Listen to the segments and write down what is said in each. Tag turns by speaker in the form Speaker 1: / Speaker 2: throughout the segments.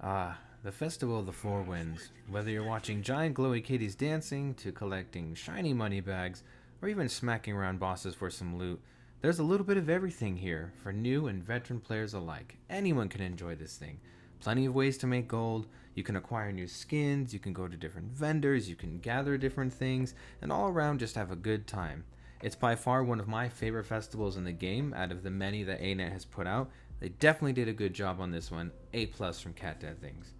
Speaker 1: Ah, the Festival of the Four Winds. Whether you're watching giant glowy kitties dancing, to collecting shiny money bags, or even smacking around bosses for some loot, there's a little bit of everything here for new and veteran players alike. Anyone can enjoy this thing. Plenty of ways to make gold. You can acquire new skins, you can go to different vendors, you can gather different things, and all around just have a good time. It's by far one of my favorite festivals in the game out of the many that ANET has put out. They definitely did a good job on this one. A plus from Cat Dad Things.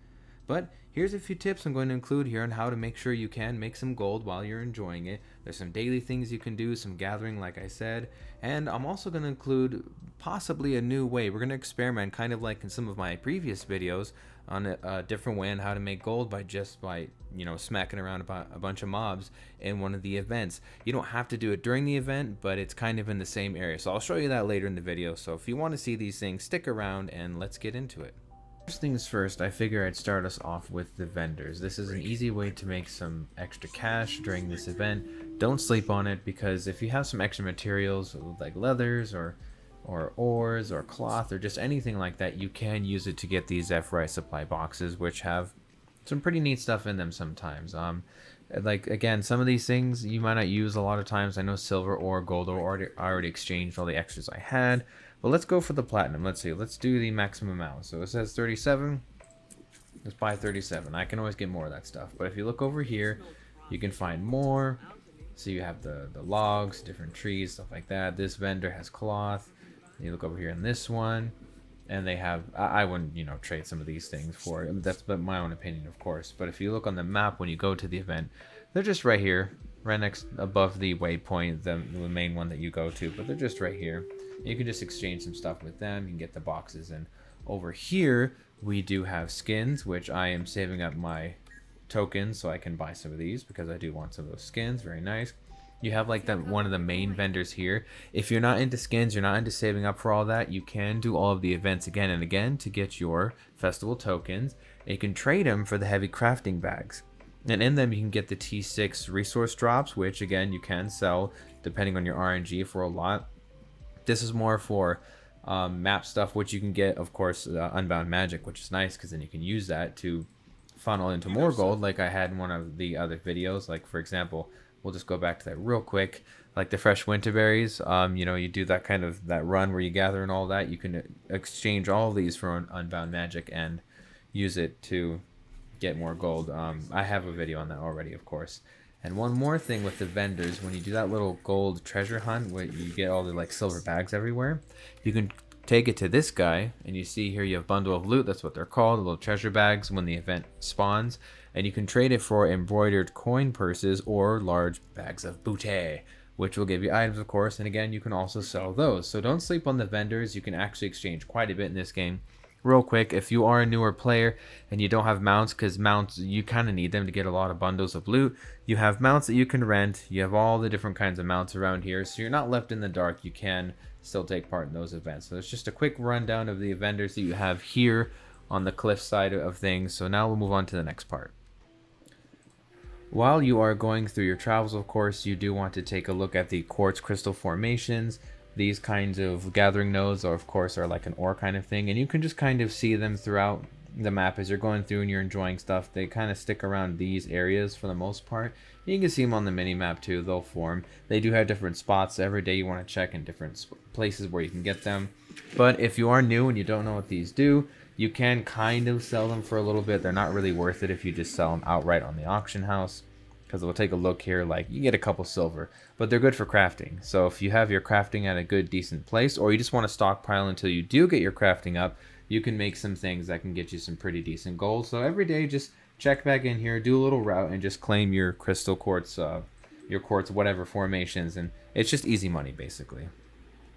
Speaker 1: But here's a few tips I'm going to include here on how to make sure you can make some gold while you're enjoying it. There's some daily things you can do, some gathering like I said, and I'm also going to include possibly a new way. We're going to experiment kind of like in some of my previous videos on a different way on how to make gold by smacking around about a bunch of mobs in one of the events. You don't have to do it during the event, but it's kind of in the same area. So I'll show you that later in the video. So if you want to see these things, stick around and let's get into it. First things first, I figure I'd start us off with the vendors. This is an easy way to make some extra cash during this event. Don't sleep on it, because if you have some extra materials like leathers or ores or cloth or just anything like that, you can use it to get these Zephyrite supply boxes, which have some pretty neat stuff in them sometimes. Like again, some of these things you might not use a lot of times. I know silver or gold or I already exchanged all the extras I had. But let's go for the platinum. Let's see. Let's do the maximum amount. So it says 37. Let's buy 37. I can always get more of that stuff. But if you look over here, you can find more. So you have the logs, different trees, stuff like that. This vendor has cloth. You look over here in this one, and they have. I wouldn't, trade some of these things for it. That's my own opinion, of course. But if you look on the map when you go to the event, they're just right here, right next above the waypoint, the main one that you go to. But they're just right here. You can just exchange some stuff with them. You can get the boxes. And over here, we do have skins, which I am saving up my tokens so I can buy some of these because I do want some of those skins. Very nice. You have like one of the main vendors here. If you're not into skins, you're not into saving up for all that, you can do all of the events again and again to get your festival tokens. And you can trade them for the heavy crafting bags. And in them, you can get the T6 resource drops, which again, you can sell depending on your RNG for a lot. This is more for map stuff, which you can get, of course, Unbound Magic, which is nice because then you can use that to funnel into more gold like I had in one of the other videos. Like, for example, we'll just go back to that real quick. Like the fresh winter berries, you do that run where you gather and all that. You can exchange all of these for Unbound Magic and use it to get more gold. I have a video on that already, of course. And one more thing with the vendors, when you do that little gold treasure hunt where you get all the like silver bags everywhere, you can take it to this guy, and you see here you have bundle of loot. That's what they're called, the little treasure bags when the event spawns. And you can trade it for embroidered coin purses or large bags of booty, which will give you items, of course. And again, you can also sell those. So don't sleep on the vendors. You can actually exchange quite a bit in this game. Real quick, if you are a newer player and you don't have mounts, because mounts, you kind of need them to get a lot of bundles of loot, you have mounts that you can rent. You have all the different kinds of mounts around here, so you're not left in the dark. You can still take part in those events. So it's just a quick rundown of the vendors that you have here on the cliff side of things. So now we'll move on to the next part. While you are going through your travels, of course, you do want to take a look at the quartz crystal formations. These kinds of gathering nodes are, of course, are like an ore kind of thing, and you can just kind of see them throughout the map as you're going through and you're enjoying stuff. They kind of stick around these areas for the most part. You can see them on the mini map too. They'll form. They do have different spots every day you want to check in different places where you can get them. But if you are new and you don't know what these do, you can kind of sell them for a little bit. They're not really worth it if you just sell them outright on the auction house. Because we'll take a look here, like you get a couple silver, but they're good for crafting. So if you have your crafting at a good, decent place, or you just want to stockpile until you do get your crafting up, you can make some things that can get you some pretty decent gold. So every day, just check back in here, do a little route, and just claim your crystal quartz, your quartz, whatever formations, and it's just easy money, basically.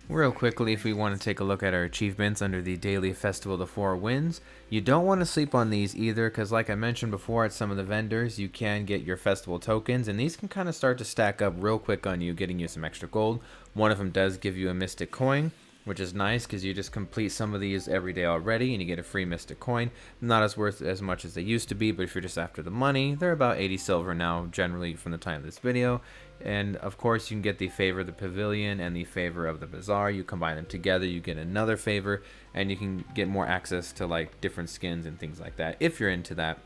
Speaker 1: Real quickly, if we want to take a look at our achievements under the Daily Festival of the Four Winds, you don't want to sleep on these either, because like I mentioned before at some of the vendors, you can get your festival tokens, and these can kind of start to stack up real quick on you, getting you some extra gold. One of them does give you a mystic coin, which is nice because you just complete some of these every day already and you get a free mystic coin. Not as worth as much as they used to be, but if you're just after the money, they're about 80 silver now, generally from the time of this video. And of course, you can get the favor of the pavilion and the favor of the bazaar. You combine them together, you get another favor, and you can get more access to like different skins and things like that if you're into that.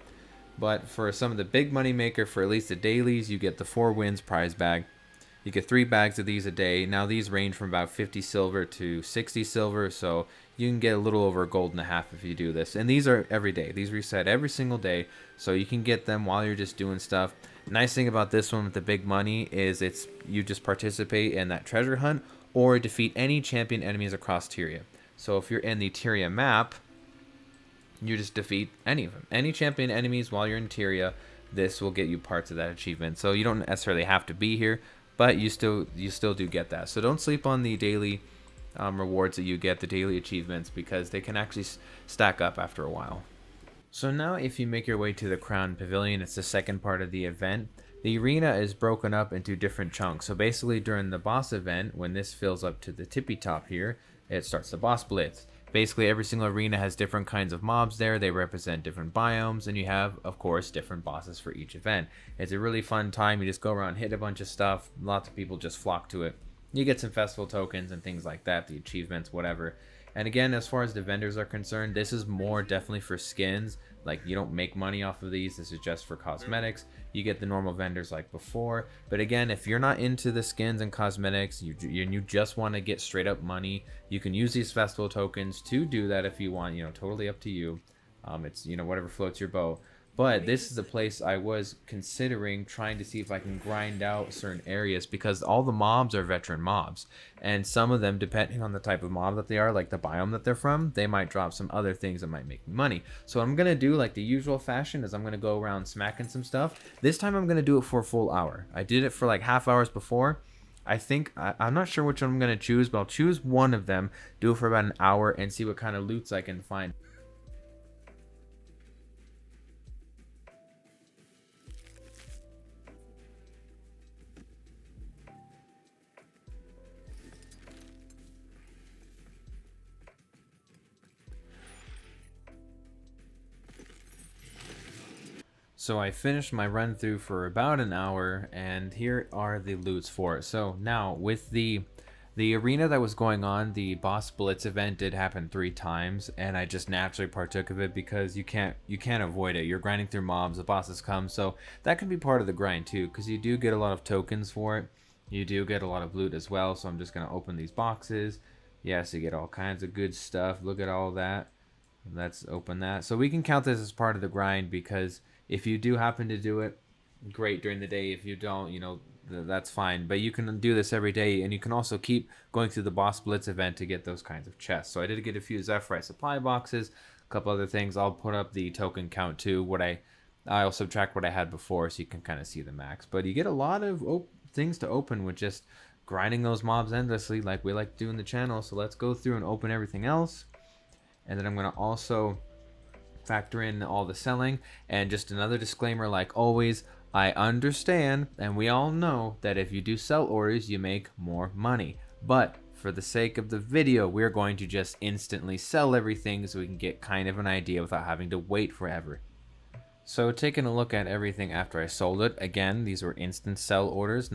Speaker 1: But for some of the big money maker, for at least the dailies, you get the 4 wins prize bag. You get 3 bags of these a day. Now these range from about 50 silver to 60 silver, so you can get a little over a gold and a half if you do this. And these are every day. These reset every single day, so you can get them while you're just doing stuff. Nice thing about this one with the big money is you just participate in that treasure hunt or defeat any champion enemies across Tyria. So if you're in the Tyria map, you just defeat any of them. Any champion enemies while you're in Tyria, this will get you parts of that achievement. So you don't necessarily have to be here, but you still do get that. So don't sleep on the daily rewards that you get, the daily achievements, because they can actually stack up after a while. So now if you make your way to the Crown Pavilion, it's the second part of the event. The arena is broken up into different chunks. So basically during the boss event, when this fills up to the tippy top here, it starts the boss blitz. Basically every single arena has different kinds of mobs there. They represent different biomes, and you have, of course, different bosses for each event. It's a really fun time. You just go around, hit a bunch of stuff. Lots of people just flock to it. You get some festival tokens and things like that, the achievements, whatever. And again, as far as the vendors are concerned, this is more definitely for skins. Like, you don't make money off of these. This is just for cosmetics. You get the normal vendors like before. But again, if you're not into the skins and cosmetics, you just want to get straight up money, you can use these festival tokens to do that if you want. Totally up to you. It's, whatever floats your boat. But this is a place I was considering trying to see if I can grind out certain areas, because all the mobs are veteran mobs. And some of them, depending on the type of mob that they are, like the biome that they're from, they might drop some other things that might make me money. So what I'm going to do, like the usual fashion, is I'm going to go around smacking some stuff. This time I'm going to do it for a full hour. I did it for like half hours before. I think, I'm not sure which one I'm going to choose, but I'll choose one of them, do it for about an hour, and see what kind of loots I can find. So I finished my run through for about an hour, and here are the loots for it. So now with the arena that was going on, the boss blitz event did happen 3 times, and I just naturally partook of it because you can't avoid it. You're grinding through mobs, the bosses come, so that can be part of the grind too, because you do get a lot of tokens for it. You do get a lot of loot as well. So I'm just gonna open these boxes. Yes, you get all kinds of good stuff. Look at all that. Let's open that. So we can count this as part of the grind, because if you do happen to do it, great during the day. If you don't, that's fine. But you can do this every day, and you can also keep going through the boss blitz event to get those kinds of chests. So I did get a few Zephyrite supply boxes, a couple other things. I'll put up the token count too. I'll subtract what I had before, so you can kind of see the max. But you get a lot of things to open with just grinding those mobs endlessly, like we like to do in the channel. So let's go through and open everything else. And then I'm going to also factor in all the selling. And just another disclaimer, like always, I understand, and we all know, that if you do sell orders, you make more money. But for the sake of the video, we're going to just instantly sell everything so we can get kind of an idea without having to wait forever. So taking a look at everything after I sold it, again, these were instant sell orders,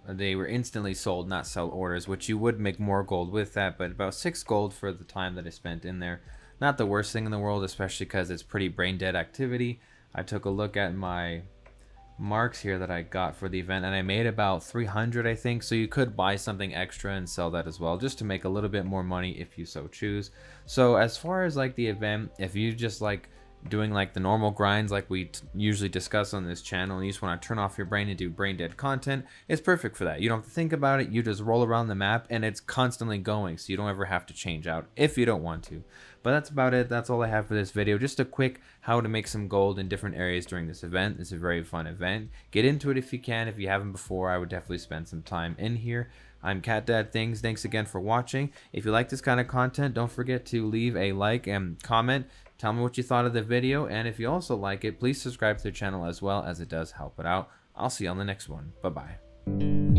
Speaker 1: they were instantly sold, not sell orders, which you would make more gold with that, but about 6 gold for the time that I spent in there. Not the worst thing in the world, especially because it's pretty brain dead activity. I took a look at my marks here that I got for the event, and I made about 300, I think. So you could buy something extra and sell that as well, just to make a little bit more money if you so choose. So as far as like the event, if you just like doing like the normal grinds like we usually discuss on this channel, and you just want to turn off your brain and do brain dead content, it's perfect for that. You don't have to think about it. You just roll around the map, and it's constantly going, so you don't ever have to change out if you don't want to. But that's about it. That's all I have for this video. Just a quick how to make some gold in different areas during this event. It's a very fun event. Get into it if you can. If you haven't before, I would definitely spend some time in here. I'm Cat Dad Things. Thanks again for watching. If you like this kind of content, don't forget to leave a like and comment. Tell me what you thought of the video, and if you also like it, please subscribe to the channel as well, as it does help it out. I'll see you on the next one. Bye-bye.